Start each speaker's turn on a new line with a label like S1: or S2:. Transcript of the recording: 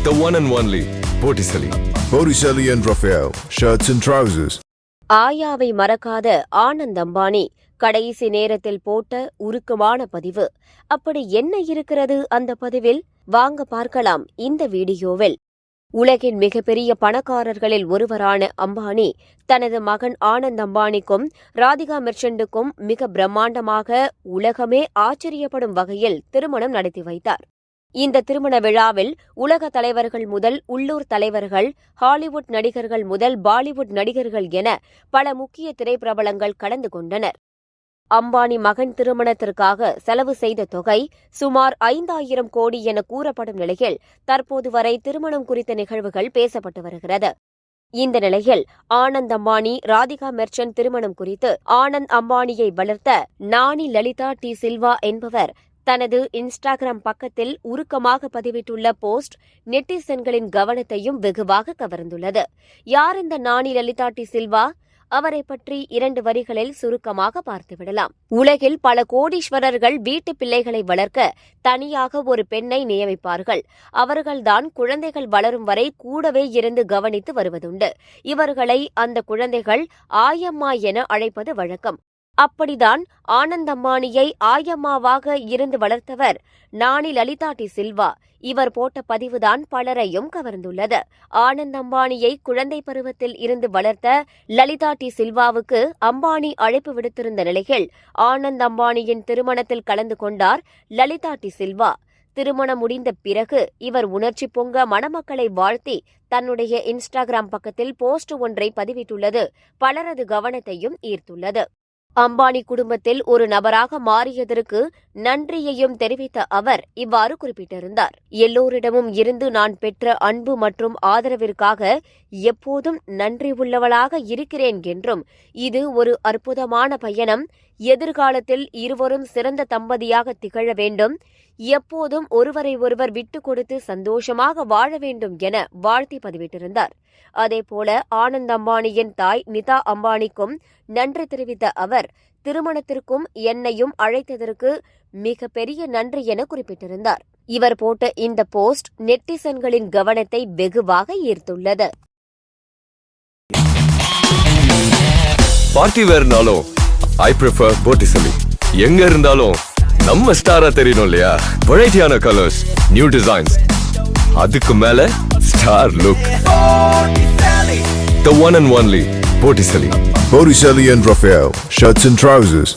S1: The one and only Botticelli.
S2: Botticelli and Raphael, shirts and trousers.
S3: ஆயாவை மறக்காத ஆனந்த் அம்பானி கடைசி நேரத்தில் போட்ட உருக்கமான பதிவு. அப்படி என்ன இருக்கிறது அந்த பதிவில்? வாங்க பார்க்கலாம் இந்த வீடியோவில். உலகின் மிகப்பெரிய பணக்காரர்களில் ஒருவரான அம்பானி தனது மகன் ஆனந்த் அம்பானிக்கும் ராதிகா மெர்ச்சண்டுக்கும் மிக பிரம்மாண்டமாக உலகமே ஆச்சரியப்படும் வகையில் திருமணம் நடத்தி வைத்தார். இந்த திருமண விழாவில் உலக தலைவர்கள் முதல் உள்ளூர் தலைவர்கள், ஹாலிவுட் நடிகர்கள் முதல் பாலிவுட் நடிகர்கள் என பல முக்கிய திரைப்பிரபலங்கள் கலந்து கொண்டனர். அம்பானி மகன் திருமணத்திற்காக செலவு செய்த தொகை சுமார் 5000 கோடி என கூறப்படும் நிலையில் தற்போது வரை திருமணம் குறித்த நிகழ்வுகள் பேசப்பட்டு வருகிறது. இந்த நிலையில் ஆனந்த் அம்பானி ராதிகா மெர்ச்சன்ட் திருமணம் குறித்து ஆனந்த் அம்பானியை வளர்த்த நானி லலிதா டி சில்வா என்பவர் தனது இன்ஸ்டாகிராம் பக்கத்தில் உருக்கமாக பதிவிட்டுள்ள போஸ்ட் நெட்டிசன்களின் கவனத்தையும் வெகுவாக கவர்ந்துள்ளது. யார் இந்த நானி லலிதா டி சில்வா? அவரை பற்றி 2 வரிகளில் சுருக்கமாக பார்த்துவிடலாம். உலகில் பல கோடீஸ்வரர்கள் வீட்டு பிள்ளைகளை வளர்க்க தனியாக ஒரு பெண்ணை நியமிப்பார்கள். அவர்கள்தான் குழந்தைகள் வளரும் வரை கூடவே இருந்து கவனித்து வருவதுண்டு. இவர்களை அந்த குழந்தைகள் ஆயம்மா என அழைப்பது வழக்கம். அப்படிதான் ஆனந்த் அம்பானியை ஆயம்மாவாக இருந்து வளர்த்தவர் நானி லலிதா டி சில்வா. இவர் போட்ட பதிவுதான் பலரையும் கவர்ந்துள்ளது. ஆனந்த் அம்பானியை குழந்தை பருவத்தில் இருந்து வளர்த்த லலிதா டி சில்வாவுக்கு அம்பானி அழைப்பு விடுத்திருந்த நிலையில் ஆனந்த் அம்பானியின் திருமணத்தில் கலந்து கொண்டார் லலிதா டி சில்வா. திருமணம் முடிந்த பிறகு இவர் உணர்ச்சி பொங்க மணமக்களை வாழ்த்தி தன்னுடைய இன்ஸ்டாகிராம் பக்கத்தில் போஸ்ட் ஒன்றை பதிவிட்டுள்ளது பலரது கவனத்தையும் ஈர்த்துள்ளது. அம்பானி குடும்பத்தில் ஒரு நபராக மாறியதற்கு நன்றியையும் தெரிவித்த அவர் இவ்வாறு குறிப்பிட்டிருந்தார். எல்லோரிடமும் இருந்து நான் பெற்ற அன்பு மற்றும் ஆதரவிற்காக எப்போதும் நன்றி உள்ளவளாக இருக்கிறேன் என்றும், இது ஒரு அற்புதமான பயணம். எதிர்காலத்தில் இருவரும் சிறந்த தம்பதியாக திகழ வேண்டும். எப்போதும் ஒருவரை ஒருவர் விட்டுக் கொடுத்து சந்தோஷமாக வாழ வேண்டும் என வாழ்த்தி பதிவிட்டிருந்தார். அதேபோல ஆனந்த் அம்பானியின் தாய் நிதா அம்பானிக்கும் நன்றி தெரிவித்த அவர் திருமணத்திற்கும் என்னையும் அழைத்ததற்கு மிக பெரிய நன்றி என குறிப்பிட்டிருந்தார். இவர் போட்ட இந்த போஸ்ட் நெட்டிசன்களின் கவனத்தை வெகுவாக ஈர்த்துள்ளது.
S1: பார்ட்டி வேர்னாலும் I prefer Botticelli. எங்க இருந்தாலும் நம்ம ஸ்டாரா தெரியணும் இல்லையா? வெரைட்டியான கலர்ஸ், நியூ டிசைன்ஸ், அதுக்கு மேல star look. The one and only Botticelli.
S2: Botticelli and Raphael, shirts and trousers.